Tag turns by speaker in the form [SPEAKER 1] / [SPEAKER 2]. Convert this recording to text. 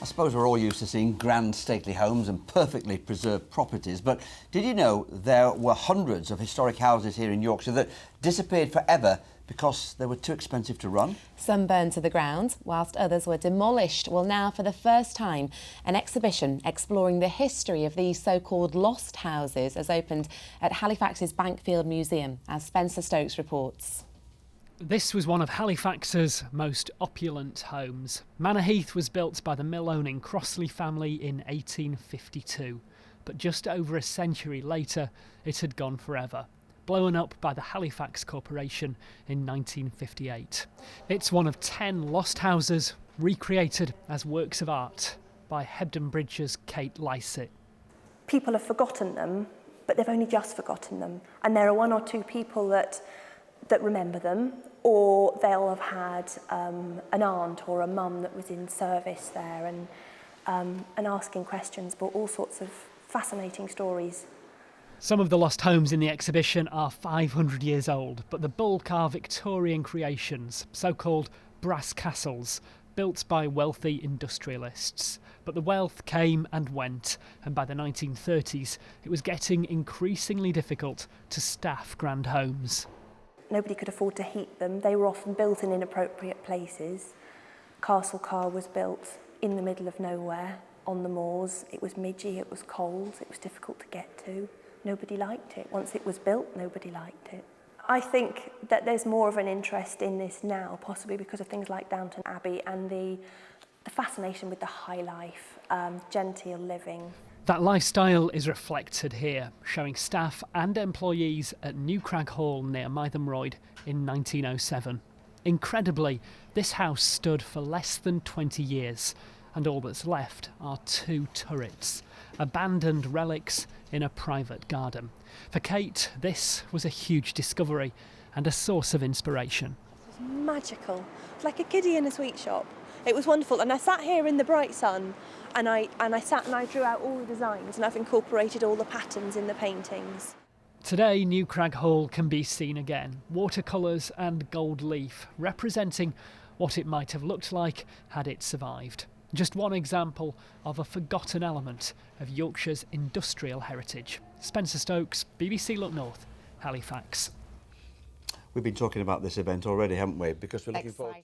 [SPEAKER 1] I suppose we're all used to seeing grand stately homes and perfectly preserved properties, but did you know there were hundreds of historic houses here in Yorkshire that disappeared forever because they were too expensive to run?
[SPEAKER 2] Some burned to the ground, whilst others were demolished. Well, now, for the first time, an exhibition exploring the history of these so-called lost houses has opened at Halifax's Bankfield Museum, as Spencer Stokes reports.
[SPEAKER 3] This was one of Halifax's most opulent homes. Manor Heath was built by the mill-owning Crossley family in 1852, but just over a century later it had gone forever, blown up by the Halifax Corporation in 1958. It's one of 10 lost houses recreated as works of art by Hebden Bridge's Kate Lycett.
[SPEAKER 4] People have forgotten them, but they've only just forgotten them, and there are one or two people that remember them, or they'll have had an aunt or a mum that was in service there and asking questions, but all sorts of fascinating stories.
[SPEAKER 3] Some of the lost homes in the exhibition are 500 years old, but the bulk are Victorian creations, so-called brass castles, built by wealthy industrialists. But the wealth came and went, and by the 1930s it was getting increasingly difficult to staff grand homes.
[SPEAKER 4] Nobody could afford to heat them. They were often built in inappropriate places. Castlecar was built in the middle of nowhere, on the moors. It was midgy, it was cold, it was difficult to get to. Nobody liked it. Once it was built, nobody liked it. I think that there's more of an interest in this now, possibly because of things like Downton Abbey and the fascination with the high life, genteel living.
[SPEAKER 3] That lifestyle is reflected here, showing staff and employees at New Crag Hall near Mytholmroyd in 1907. Incredibly, this house stood for less than 20 years, and all that's left are 2 turrets, abandoned relics in a private garden. For Kate, this was a huge discovery and a source of inspiration.
[SPEAKER 4] It was magical, like a kiddie in a sweet shop. It was wonderful, and I sat here in the bright sun and I sat and I drew out all the designs, and I've incorporated all the patterns in the paintings.
[SPEAKER 3] Today, New Crag Hall can be seen again, watercolours and gold leaf, representing what it might have looked like had it survived. Just one example of a forgotten element of Yorkshire's industrial heritage. Spencer Stokes, BBC Look North, Halifax.
[SPEAKER 1] We've been talking about this event already, haven't we? Because we're looking forward